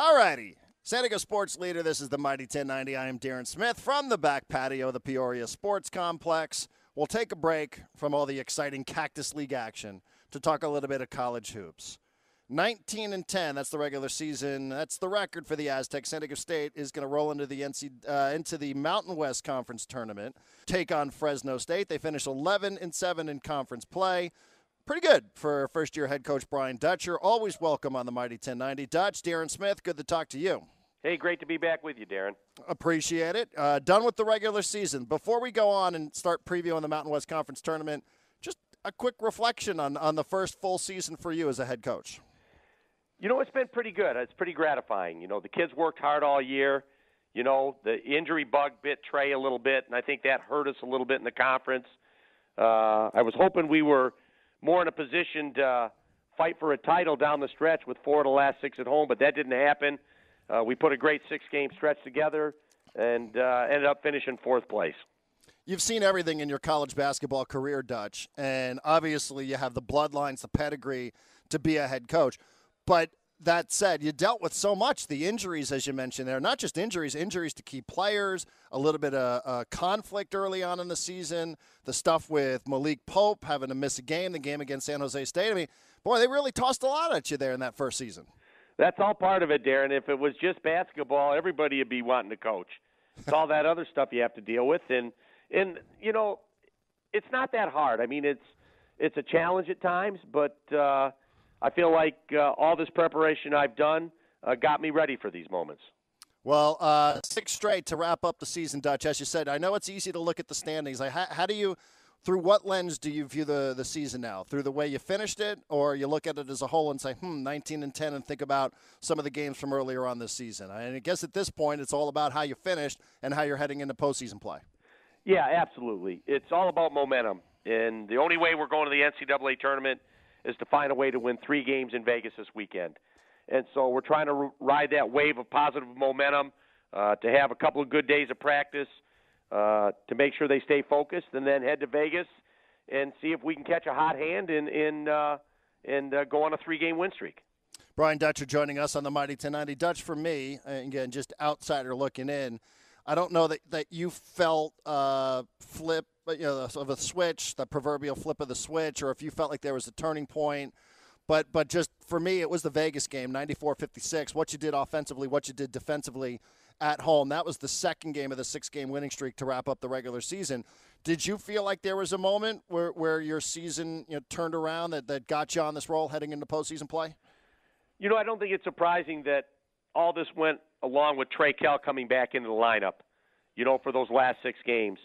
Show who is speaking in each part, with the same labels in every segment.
Speaker 1: All righty. San Diego Sports Leader, this is the Mighty 1090. I am Darren Smith from the back patio of the Peoria Sports Complex. We'll take a break from all the exciting Cactus League action to talk a little bit of college hoops. 19-10, that's the regular season. That's the record for the Aztecs. San Diego State is going to roll into the Mountain West Conference Tournament, take on Fresno State. They finished 11-7 in conference play. Pretty good for first-year head coach Brian Dutcher. Always welcome on the Mighty 1090. Dutch, Darren Smith, good to talk to you.
Speaker 2: Hey, great to be back with you, Darren.
Speaker 1: Appreciate it. Done with the regular season. Before we go on and start previewing the Mountain West Conference Tournament, just a quick reflection on the first full season for you as a head coach.
Speaker 2: You know, it's been pretty good. It's pretty gratifying. You know, the kids worked hard all year. You know, the injury bug bit Trey a little bit, and I think that hurt us a little bit in the conference. I was hoping we were more in a position to fight for a title down the stretch with 4 of the last 6 at home, but that didn't happen. We put a great 6-game stretch together and ended up finishing 4th place.
Speaker 1: You've seen everything in your college basketball career, Dutch, and obviously you have the bloodlines, the pedigree to be a head coach. But that said, you dealt with so much, the injuries, as you mentioned there, not just injuries to key players, a little bit of conflict early on in the season, the stuff with Malik Pope having to miss a game, the game against San Jose State. I mean, boy, they really tossed a lot at you there in that first season.
Speaker 2: That's all part of it, Darren. If it was just basketball, everybody would be wanting to coach. It's all that other stuff you have to deal with. And you know, it's not that hard. I mean, it's a challenge at times, but I feel like all this preparation I've done got me ready for these moments.
Speaker 1: Well, 6 straight to wrap up the season, Dutch. As you said, I know it's easy to look at the standings. Like, how do you, through what lens do you view the season now? Through the way you finished it, or you look at it as a whole and say, 19-10, and think about some of the games from earlier on this season? I guess at this point, it's all about how you finished and how you're heading into postseason play.
Speaker 2: Yeah, absolutely. It's all about momentum. And the only way we're going to the NCAA tournament is to find a way to win 3 games in Vegas this weekend. And so we're trying to ride that wave of positive momentum, to have a couple of good days of practice, to make sure they stay focused, and then head to Vegas and see if we can catch a hot hand and go on a 3-game win streak.
Speaker 1: Brian Dutcher joining us on the Mighty 1090. Dutch, for me, again, just outsider looking in, I don't know that you felt flip, of a switch, the proverbial flip of the switch, or if you felt like there was a turning point. But just for me, it was the Vegas game, 94-56, what you did offensively, what you did defensively at home. That was the second game of the 6-game winning streak to wrap up the regular season. Did you feel like there was a moment where your season turned around that got you on this roll heading into postseason play?
Speaker 2: You know, I don't think it's surprising that all this went along with Trey Kell coming back into the lineup, for those last 6 games.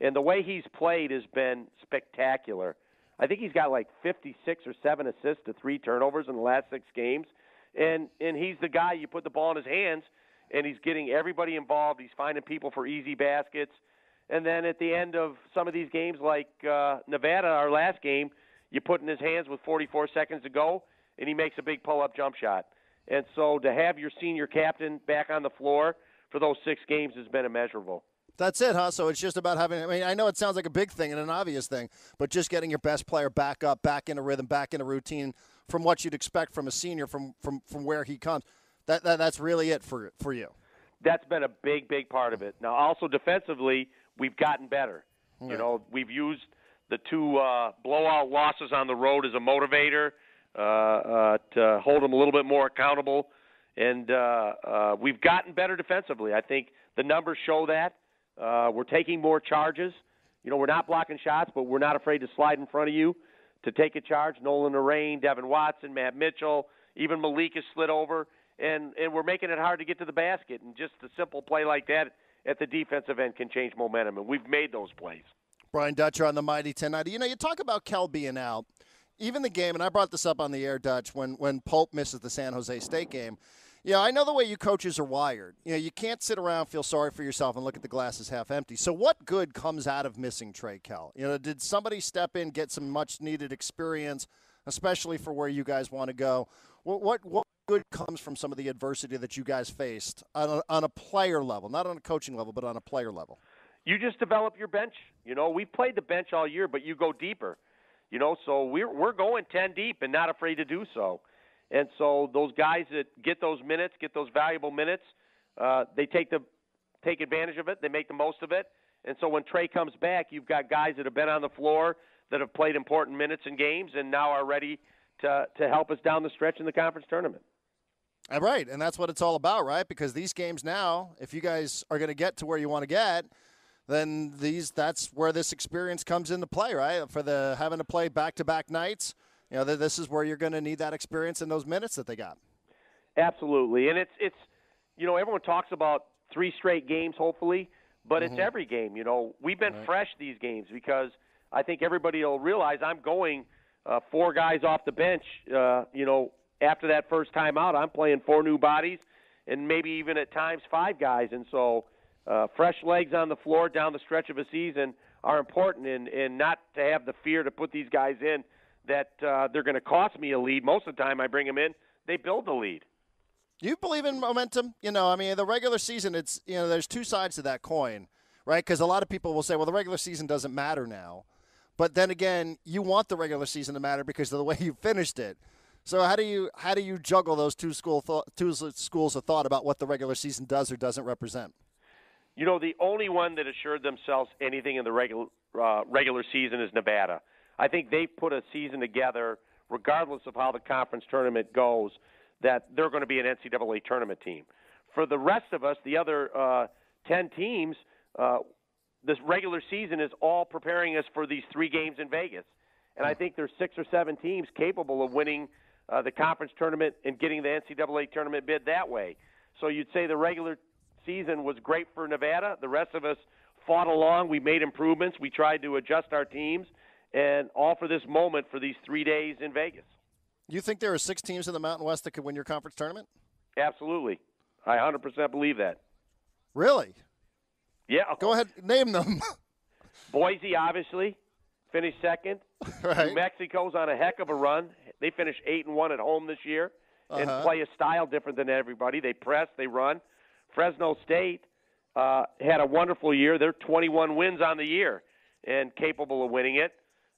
Speaker 2: And the way he's played has been spectacular. I think he's got like 56 or 7 assists to 3 turnovers in the last 6 games. And he's the guy, you put the ball in his hands, and he's getting everybody involved. He's finding people for easy baskets. And then at the end of some of these games, like Nevada, our last game, you put in his hands with 44 seconds to go, and he makes a big pull-up jump shot. And so to have your senior captain back on the floor for those 6 games has been immeasurable.
Speaker 1: That's it, huh? So it's just about I know it sounds like a big thing and an obvious thing, but just getting your best player back up, back in a rhythm, back in a routine from what you'd expect from a senior, from where he comes. That's really it for you. That's
Speaker 2: been a big, big part of it. Now, also defensively, we've gotten better.
Speaker 1: Right.
Speaker 2: We've used the 2 blowout losses on the road as a motivator to hold them a little bit more accountable. And we've gotten better defensively. I think the numbers show that. We're taking more charges. We're not blocking shots, but we're not afraid to slide in front of you to take a charge. Nolan Arain, Devin Watson, Matt Mitchell, even Malik has slid over. And we're making it hard to get to the basket. And just a simple play like that at the defensive end can change momentum, and we've made those plays.
Speaker 1: Brian Dutcher on the Mighty 1090. You talk about Kell being out. Even the game, and I brought this up on the air, Dutch, when Pope misses the San Jose State game. I know the way you coaches are wired. You can't sit around, feel sorry for yourself, and look at the glass as half empty. So what good comes out of missing Trey Kell? Did somebody step in, get some much-needed experience, especially for where you guys want to go? What good comes from some of the adversity that you guys faced on a player level, not on a coaching level, but on a player level?
Speaker 2: You just develop your bench. We've played the bench all year, but you go deeper. So we're going 10 deep and not afraid to do so. And so those guys that get those minutes, get those valuable minutes, they take advantage of it. They make the most of it. And so when Trey comes back, you've got guys that have been on the floor that have played important minutes in games and now are ready to help us down the stretch in the conference tournament.
Speaker 1: Right, and that's what it's all about, right? Because these games now, if you guys are going to get to where you want to get, then that's where this experience comes into play, right? For the having to play back-to-back nights, this is where you're going to need that experience and those minutes that they got.
Speaker 2: Absolutely, and it's everyone talks about 3 straight games, hopefully, but it's every game. We've been fresh these games because I think everybody will realize I'm going 4 guys off the bench, after that first time out. I'm playing 4 new bodies and maybe even at times 5 guys. And so fresh legs on the floor down the stretch of a season are important, and not to have the fear to put these guys in that they're going to cost me a lead. Most of the time I bring them in, they build the lead.
Speaker 1: You believe in momentum? The regular season, it's, there's 2 sides to that coin, right? Because a lot of people will say, well, the regular season doesn't matter now. But then again, you want the regular season to matter because of the way you finished it. So how do you juggle those two schools of thought about what the regular season does or doesn't represent?
Speaker 2: The only one that assured themselves anything in the regular season is Nevada. I think they put a season together, regardless of how the conference tournament goes, that they're going to be an NCAA tournament team. For the rest of us, the other 10 teams, this regular season is all preparing us for these 3 games in Vegas. And I think there's 6 or 7 teams capable of winning the conference tournament and getting the NCAA tournament bid that way. So you'd say the regular season was great for Nevada. The rest of us fought along. We made improvements. We tried to adjust our teams, and all for this moment for these 3 days in Vegas.
Speaker 1: You think there are 6 teams in the Mountain West that could win your conference tournament?
Speaker 2: Absolutely. I 100% believe that.
Speaker 1: Really?
Speaker 2: Yeah.
Speaker 1: Go ahead, name them.
Speaker 2: Boise, obviously, finished second.
Speaker 1: Right.
Speaker 2: New Mexico's on a heck of a run. They finished 8-1 at home this year and play a style different than everybody. They press, they run. Fresno State had a wonderful year. They're 21 wins on the year and capable of winning it.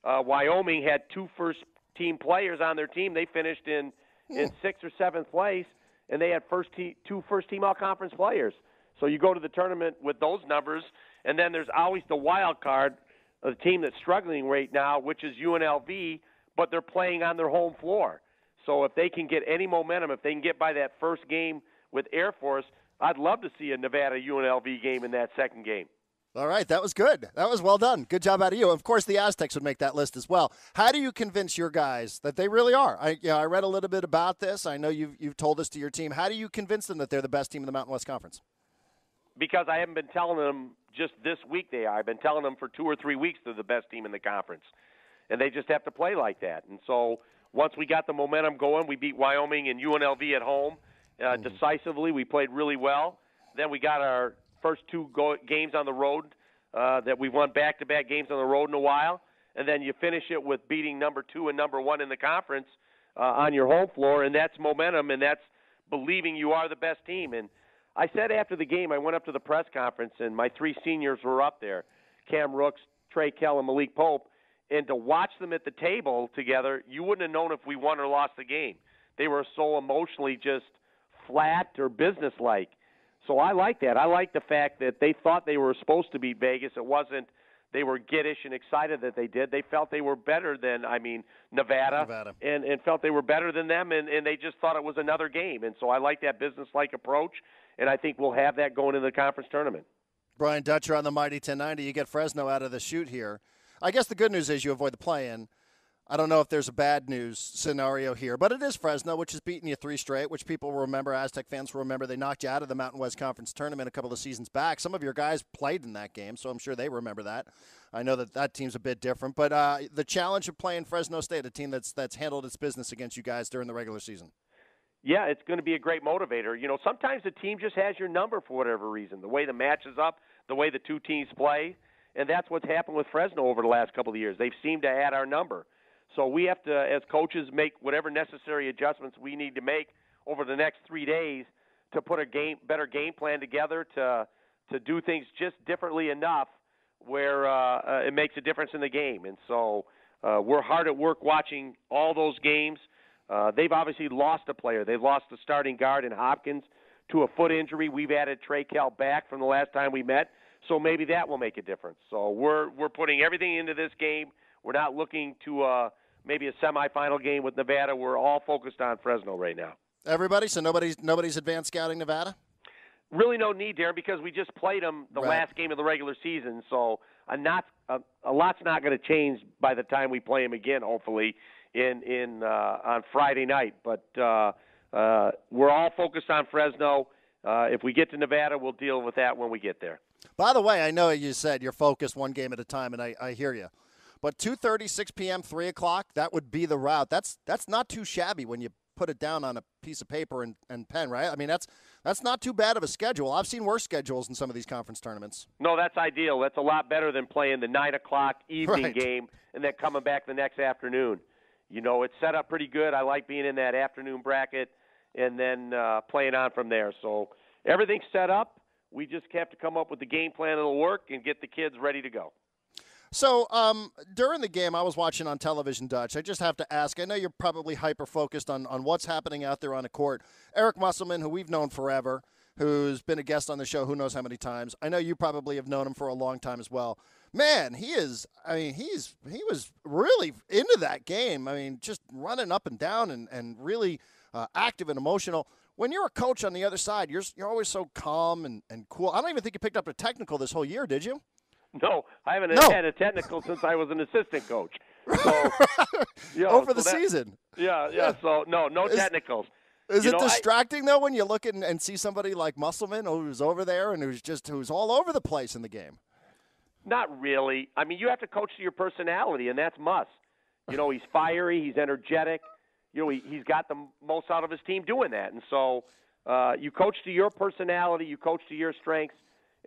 Speaker 2: Wyoming had 2 first-team players on their team. They finished in 6th or 7th place, and they had 2 first-team all-conference players. So you go to the tournament with those numbers, and then there's always the wild card, a team that's struggling right now, which is UNLV, but they're playing on their home floor. So if they can get any momentum, if they can get by that first game with Air Force, I'd love to see a Nevada-UNLV game in that second game.
Speaker 1: All right, that was good. That was well done. Good job out of you. Of course, the Aztecs would make that list as well. How do you convince your guys that they really are? I read a little bit about this. I know you've told this to your team. How do you convince them that they're the best team in the Mountain West Conference?
Speaker 2: Because I haven't been telling them just this week they are. I've been telling them for 2 or 3 weeks they're the best team in the conference. And they just have to play like that. And so once we got the momentum going, we beat Wyoming and UNLV at home decisively. We played really well. Then we got our first 2 games on the road that we've won back-to-back games on the road in a while. And then you finish it with beating number 2 and number 1 in the conference on your home floor. And that's momentum, and that's believing you are the best team. And I said after the game, I went up to the press conference, and my 3 seniors were up there, Cam Rooks, Trey Kell, and Malik Pope. And to watch them at the table together, you wouldn't have known if we won or lost the game. They were so emotionally just flat or businesslike. So I like that. I like the fact that they thought they were supposed to beat Vegas. It wasn't they were giddish and excited that they did. They felt they were better than, Nevada. And felt they were better than them, and they just thought it was another game. And so I like that businesslike approach, and I think we'll have that going into the conference tournament.
Speaker 1: Brian Dutcher on the Mighty 1090. You get Fresno out of the chute here. I guess the good news is you avoid the play-in. I don't know if there's a bad news scenario here, but it is Fresno, which has beaten you 3 straight, which people will remember, Aztec fans will remember. They knocked you out of the Mountain West Conference Tournament a couple of seasons back. Some of your guys played in that game, so I'm sure they remember that. I know that team's a bit different, but the challenge of playing Fresno State, a team that's handled its business against you guys during the regular season.
Speaker 2: Yeah, it's going to be a great motivator. Sometimes the team just has your number for whatever reason, the way the match is up, the way the 2 teams play, and that's what's happened with Fresno over the last couple of years. They've seemed to add our number. So we have to, as coaches, make whatever necessary adjustments we need to make over the next 3 days to put a better game plan together to do things just differently enough where it makes a difference in the game. And so we're hard at work watching all those games. They've obviously lost a player. They've lost the starting guard in Hopkins to a foot injury. We've added Trey Kell back from the last time we met, so maybe that will make a difference. So we're putting everything into this game. We're not looking to maybe a semifinal game with Nevada. We're all focused on Fresno right now.
Speaker 1: Everybody? So nobody's advanced scouting Nevada?
Speaker 2: Really no need, Darren, because we just played them the last game of the regular season. So a lot's not going to change by the time we play them again, hopefully, on Friday night. But we're all focused on Fresno. If we get to Nevada, we'll deal with that when we get there.
Speaker 1: By the way, I know you said you're focused one game at a time, and I hear you. But 2:30, 6 p.m., 3 o'clock, that would be the route. That's not too shabby when you put it down on a piece of paper and pen, right? I mean, that's not too bad of a schedule. I've seen worse schedules in some of these conference tournaments.
Speaker 2: No, that's ideal. That's a lot better than playing the 9 o'clock evening game and then coming back the next afternoon. You know, it's set up pretty good. I like being in that afternoon bracket and then playing on from there. So everything's set up. We just have to come up with the game plan that'll work and get the kids ready to go.
Speaker 1: So during the game, I was watching on television, Dutch. I just have to ask, I know you're probably hyper-focused on what's happening out there on the court. Eric Musselman, who we've known forever, who's been a guest on the show who knows how many times. I know you probably have known him for a long time as well. Man, he was really into that game. I mean, just running up and down and really active and emotional. When you're a coach on the other side, you're always so calm and cool. I don't even think you picked up a technical this whole year, did you?
Speaker 2: No, I haven't had a technical since I was an assistant coach. So,
Speaker 1: over the season.
Speaker 2: Yeah. So no technicals.
Speaker 1: Is it distracting though when you look and see somebody like Musselman who's over there and who's all over the place in the game?
Speaker 2: Not really. I mean, you have to coach to your personality, and that's Muss. You know, he's fiery, he's energetic. You know, he's got the most out of his team doing that, and so you coach to your personality, you coach to your strengths.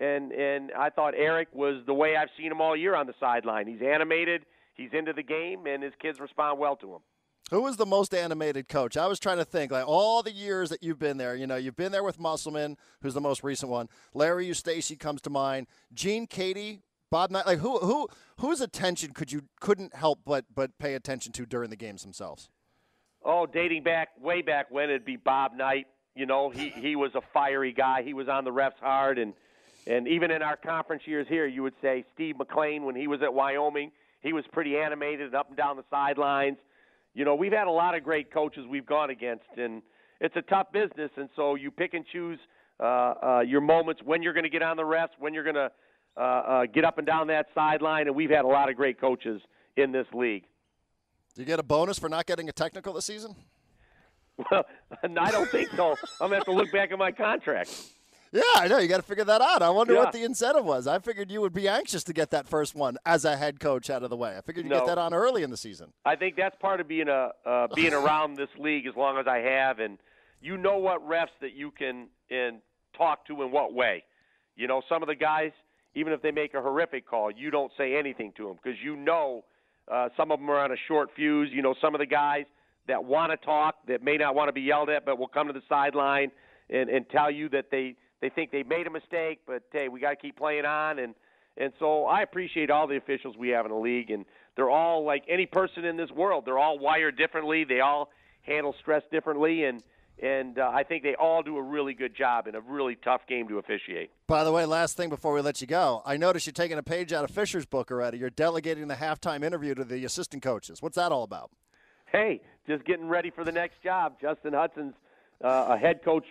Speaker 2: And I thought Eric was the way I've seen him all year on the sideline. He's animated, he's into the game, and his kids respond well to him.
Speaker 1: Who was the most animated coach? I was trying to think, like all the years that you've been there. You know, you've been there with Musselman, who's the most recent one. Larry Eustace comes to mind. Gene Katie, Bob Knight. Like whose attention couldn't help but pay attention to during the games themselves?
Speaker 2: Oh, dating back way back when, it'd be Bob Knight. You know, he was a fiery guy. He was on the refs hard, and even in our conference years here, you would say Steve McLean, when he was at Wyoming, he was pretty animated up and down the sidelines. You know, we've had a lot of great coaches we've gone against, and it's a tough business, and so you pick and choose your moments when you're going to get on the refs, when you're going to get up and down that sideline, and we've had a lot of great coaches in this league.
Speaker 1: Do you get a bonus for not getting a technical this season?
Speaker 2: Well, I don't think so. I'm going to have to look back at my contract.
Speaker 1: Yeah, I know. You got to figure that out. I wonder what the incentive was. I figured you would be anxious to get that first one as a head coach out of the way. I figured you'd get that on early in the season.
Speaker 2: I think that's part of being around this league as long as I have, and you know what refs that you can talk to in what way. You know, some of the guys, even if they make a horrific call, you don't say anything to them because you know some of them are on a short fuse. You know, some of the guys that want to talk, that may not want to be yelled at, but will come to the sideline and tell you that they think they made a mistake, but, hey, we got to keep playing on. And so I appreciate all the officials we have in the league, and they're all like any person in this world. They're all wired differently. They all handle stress differently, and I think they all do a really good job in a really tough game to officiate.
Speaker 1: By the way, last thing before we let you go, I noticed you're taking a page out of Fisher's book already. You're delegating the halftime interview to the assistant coaches. What's that all about?
Speaker 2: Hey, just getting ready for the next job. Justin Hudson's a head coach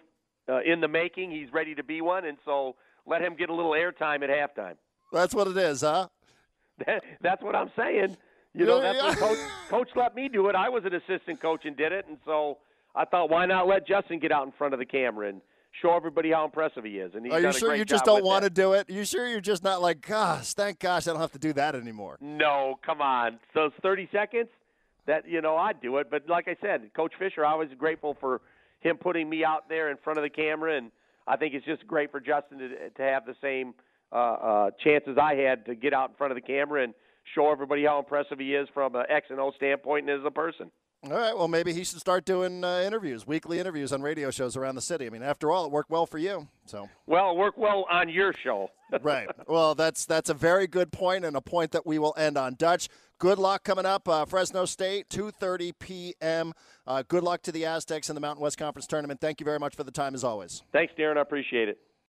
Speaker 2: in the making. He's ready to be one, and so let him get a little airtime at halftime.
Speaker 1: That's what it is, huh?
Speaker 2: That's what I'm saying. You know, that's what coach let me do it. I was an assistant coach and did it, and so I thought, why not let Justin get out in front of the camera and show everybody how impressive he is? And he's
Speaker 1: Are you
Speaker 2: done
Speaker 1: sure
Speaker 2: a great
Speaker 1: you just
Speaker 2: job
Speaker 1: don't want
Speaker 2: that.
Speaker 1: to do it? You sure you're just not like, gosh, thank gosh I don't have to do that anymore?
Speaker 2: No, come on. Those 30 seconds, I'd do it. But like I said, Coach Fisher, I was grateful for him putting me out there in front of the camera, and I think it's just great for Justin to have the same chances I had to get out in front of the camera and show everybody how impressive he is from an X and O standpoint and as a person.
Speaker 1: All right, well, maybe he should start doing weekly interviews on radio shows around the city. I mean, after all, it worked well for you. So.
Speaker 2: Well, it worked well on your show.
Speaker 1: Right. Well, that's a very good point, and a point that we will end on. Dutch, good luck coming up. Fresno State, 2:30 p.m. Good luck to the Aztecs in the Mountain West Conference Tournament. Thank you very much for the time, as always.
Speaker 2: Thanks, Darren. I appreciate it.